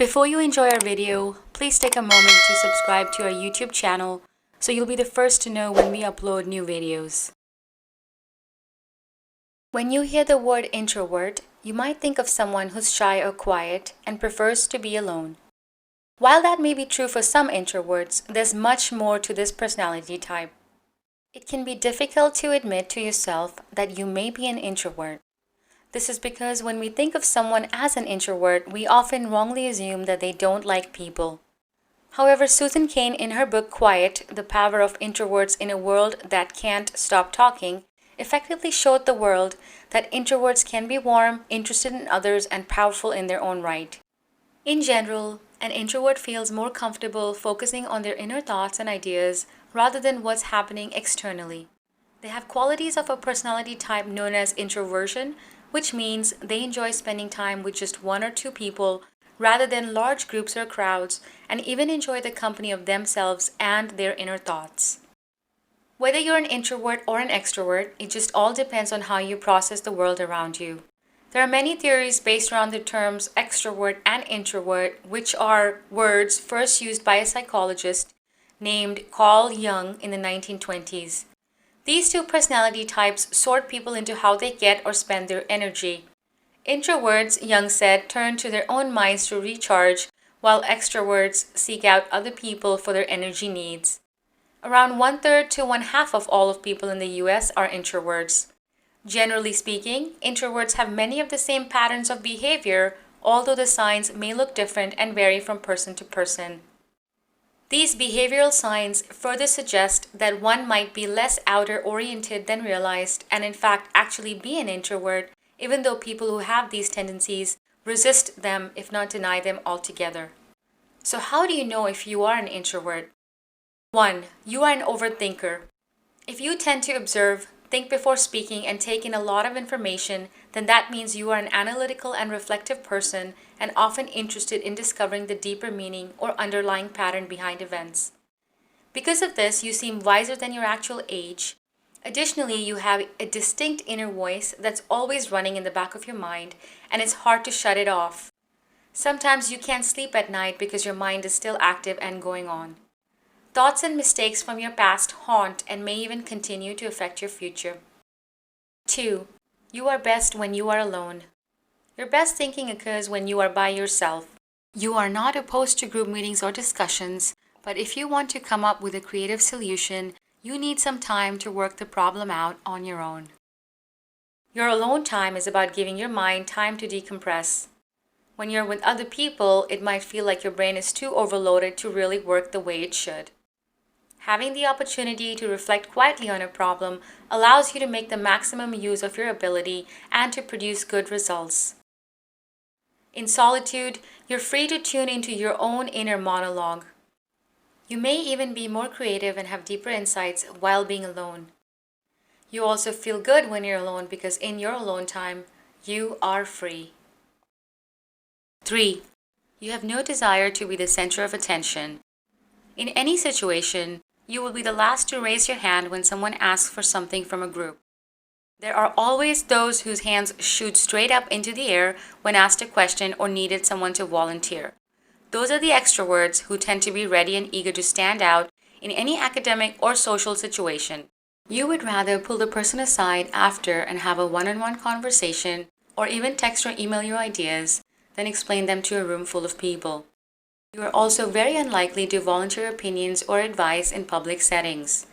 Before you enjoy our video, please take a moment to subscribe to our YouTube channel so you'll be the first to know when we upload new videos. When you hear the word introvert, you might think of someone who's shy or quiet and prefers to be alone. While that may be true for some introverts, there's much more to this personality type. It can be difficult to admit to yourself that you may be an introvert. This is because when we think of someone as an introvert, we often wrongly assume that they don't like people. However, Susan Cain, in her book Quiet, The Power of Introverts in a World That Can't Stop Talking, effectively showed the world that introverts can be warm, interested in others, and powerful in their own right. In general, an introvert feels more comfortable focusing on their inner thoughts and ideas rather than what's happening externally. They have qualities of a personality type known as introversion, which means they enjoy spending time with just one or two people rather than large groups or crowds, and even enjoy the company of themselves and their inner thoughts. Whether you're an introvert or an extrovert, it just all depends on how you process the world around you. There are many theories based around the terms extrovert and introvert, which are words first used by a psychologist named Carl Jung in the 1920s. These two personality types sort people into how they get or spend their energy. Introverts, Jung said, turn to their own minds to recharge, while extroverts seek out other people for their energy needs. Around 1/3 to 1/2 of all of people in the US are introverts. Generally speaking, introverts have many of the same patterns of behavior, although the signs may look different and vary from person to person. These behavioral signs further suggest that one might be less outer-oriented than realized and in fact actually be an introvert, even though people who have these tendencies resist them if not deny them altogether. So how do you know if you are an introvert? 1. You are an overthinker. If you tend to observe, think before speaking, and take in a lot of information, then that means you are an analytical and reflective person and often interested in discovering the deeper meaning or underlying pattern behind events. Because of this, you seem wiser than your actual age. Additionally, you have a distinct inner voice that's always running in the back of your mind, and it's hard to shut it off. Sometimes you can't sleep at night because your mind is still active and going on. Thoughts and mistakes from your past haunt and may even continue to affect your future. 2. You are best when you are alone. Your best thinking occurs when you are by yourself. You are not opposed to group meetings or discussions, but if you want to come up with a creative solution, you need some time to work the problem out on your own. Your alone time is about giving your mind time to decompress. When you're with other people, it might feel like your brain is too overloaded to really work the way it should. Having the opportunity to reflect quietly on a problem allows you to make the maximum use of your ability and to produce good results. In solitude, you're free to tune into your own inner monologue. You may even be more creative and have deeper insights while being alone. You also feel good when you're alone because in your alone time, you are free. 3. You have no desire to be the center of attention. In any situation, you will be the last to raise your hand when someone asks for something from a group. There are always those whose hands shoot straight up into the air when asked a question or needed someone to volunteer. Those are the extroverts who tend to be ready and eager to stand out in any academic or social situation. You would rather pull the person aside after and have a one-on-one conversation or even text or email your ideas than explain them to a room full of people. You are also very unlikely to volunteer opinions or advice in public settings.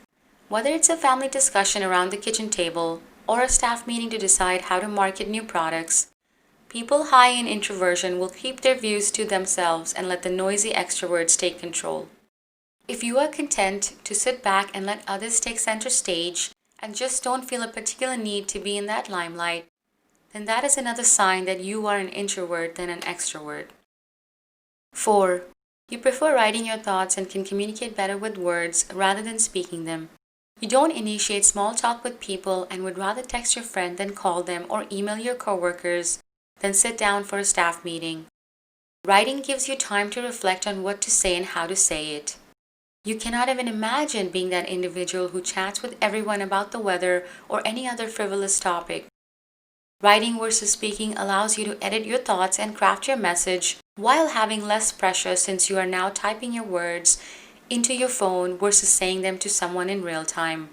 Whether it's a family discussion around the kitchen table or a staff meeting to decide how to market new products, people high in introversion will keep their views to themselves and let the noisy extroverts take control. If you are content to sit back and let others take center stage and just don't feel a particular need to be in that limelight, then that is another sign that you are an introvert than an extrovert. 4. You prefer writing your thoughts and can communicate better with words rather than speaking them. You don't initiate small talk with people and would rather text your friend than call them or email your coworkers than sit down for a staff meeting. Writing gives you time to reflect on what to say and how to say it. You cannot even imagine being that individual who chats with everyone about the weather or any other frivolous topic. Writing versus speaking allows you to edit your thoughts and craft your message while having less pressure since you are now typing your words into your phone versus saying them to someone in real time.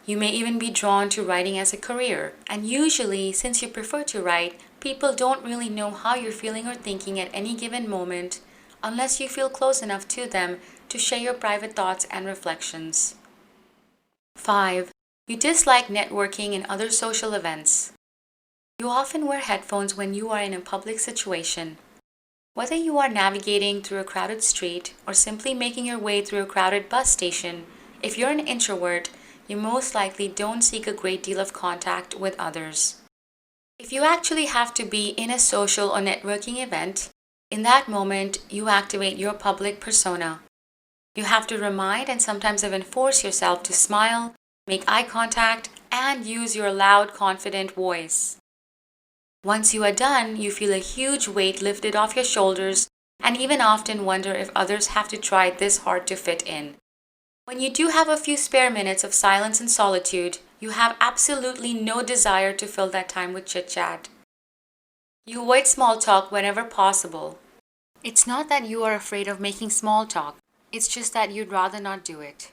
You may even be drawn to writing as a career, and usually, since you prefer to write, people don't really know how you're feeling or thinking at any given moment unless you feel close enough to them to share your private thoughts and reflections. 5. You dislike networking in other social events. You often wear headphones when you are in a public situation. Whether you are navigating through a crowded street or simply making your way through a crowded bus station, if you're an introvert, you most likely don't seek a great deal of contact with others. If you actually have to be in a social or networking event, in that moment you activate your public persona. You have to remind and sometimes even force yourself to smile, make eye contact, and use your loud, confident voice. Once you are done, you feel a huge weight lifted off your shoulders and even often wonder if others have to try this hard to fit in. When you do have a few spare minutes of silence and solitude, you have absolutely no desire to fill that time with chit chat. You avoid small talk whenever possible. It's not that you are afraid of making small talk, it's just that you'd rather not do it.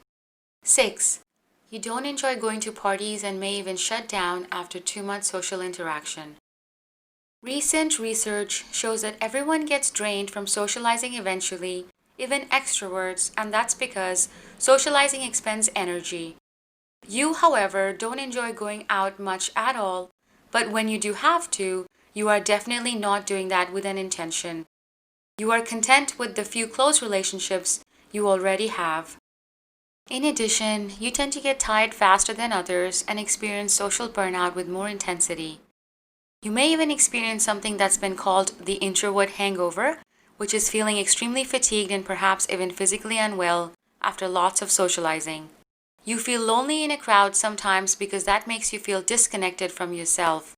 6. You don't enjoy going to parties and may even shut down after too much social interaction. Recent research shows that everyone gets drained from socializing eventually, even extroverts, and that's because socializing expends energy. You, however, don't enjoy going out much at all, but when you do have to, you are definitely not doing that with an intention. You are content with the few close relationships you already have. In addition, you tend to get tired faster than others and experience social burnout with more intensity. You may even experience something that's been called the introvert hangover, which is feeling extremely fatigued and perhaps even physically unwell after lots of socializing. You feel lonely in a crowd sometimes because that makes you feel disconnected from yourself.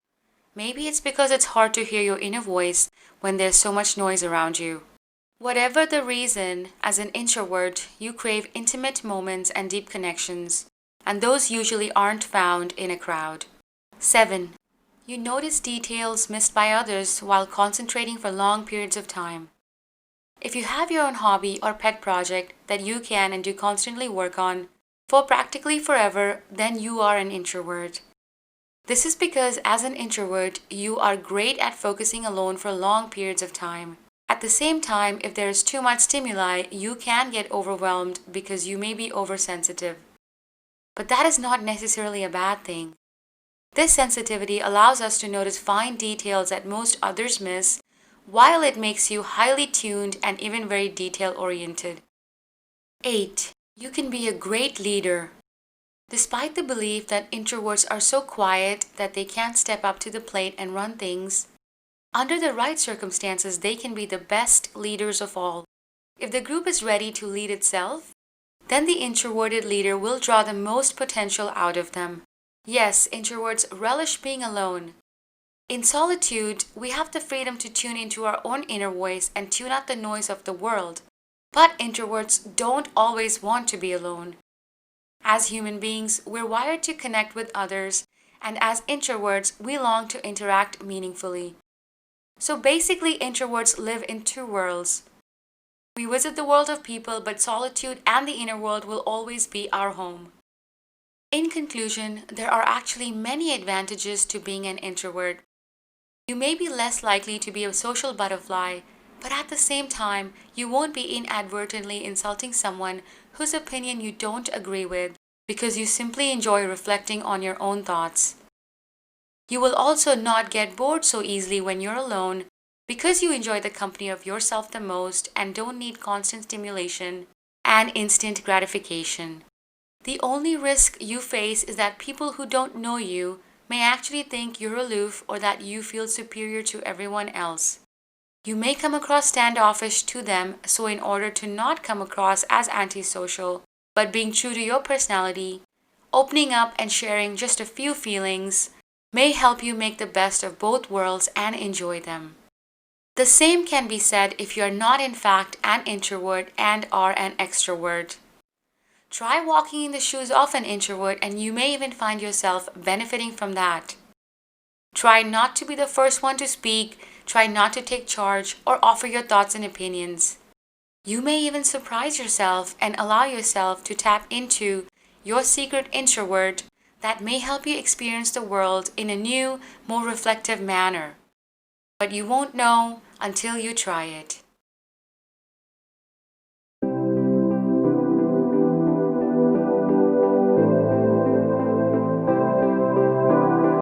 Maybe it's because it's hard to hear your inner voice when there's so much noise around you. Whatever the reason, as an introvert, you crave intimate moments and deep connections, and those usually aren't found in a crowd. 7. You notice details missed by others while concentrating for long periods of time. If you have your own hobby or pet project that you can and do constantly work on for practically forever, then you are an introvert. This is because as an introvert, you are great at focusing alone for long periods of time. At the same time, if there is too much stimuli, you can get overwhelmed because you may be oversensitive. But that is not necessarily a bad thing. This sensitivity allows us to notice fine details that most others miss, while it makes you highly tuned and even very detail-oriented. 8. You can be a great leader. Despite the belief that introverts are so quiet that they can't step up to the plate and run things, under the right circumstances, they can be the best leaders of all. If the group is ready to lead itself, then the introverted leader will draw the most potential out of them. Yes, introverts relish being alone. In solitude, we have the freedom to tune into our own inner voice and tune out the noise of the world. But introverts don't always want to be alone. As human beings, we're wired to connect with others, and as introverts, we long to interact meaningfully. So basically, introverts live in two worlds. We visit the world of people, but solitude and the inner world will always be our home. In conclusion, there are actually many advantages to being an introvert. You may be less likely to be a social butterfly, but at the same time, you won't be inadvertently insulting someone whose opinion you don't agree with because you simply enjoy reflecting on your own thoughts. You will also not get bored so easily when you're alone because you enjoy the company of yourself the most and don't need constant stimulation and instant gratification. The only risk you face is that people who don't know you may actually think you're aloof or that you feel superior to everyone else. You may come across standoffish to them, so in order to not come across as antisocial, but being true to your personality, opening up and sharing just a few feelings may help you make the best of both worlds and enjoy them. The same can be said if you are not in fact an introvert and are an extrovert. Try walking in the shoes of an introvert and you may even find yourself benefiting from that. Try not to be the first one to speak, try not to take charge or offer your thoughts and opinions. You may even surprise yourself and allow yourself to tap into your secret introvert that may help you experience the world in a new, more reflective manner. But you won't know until you try it.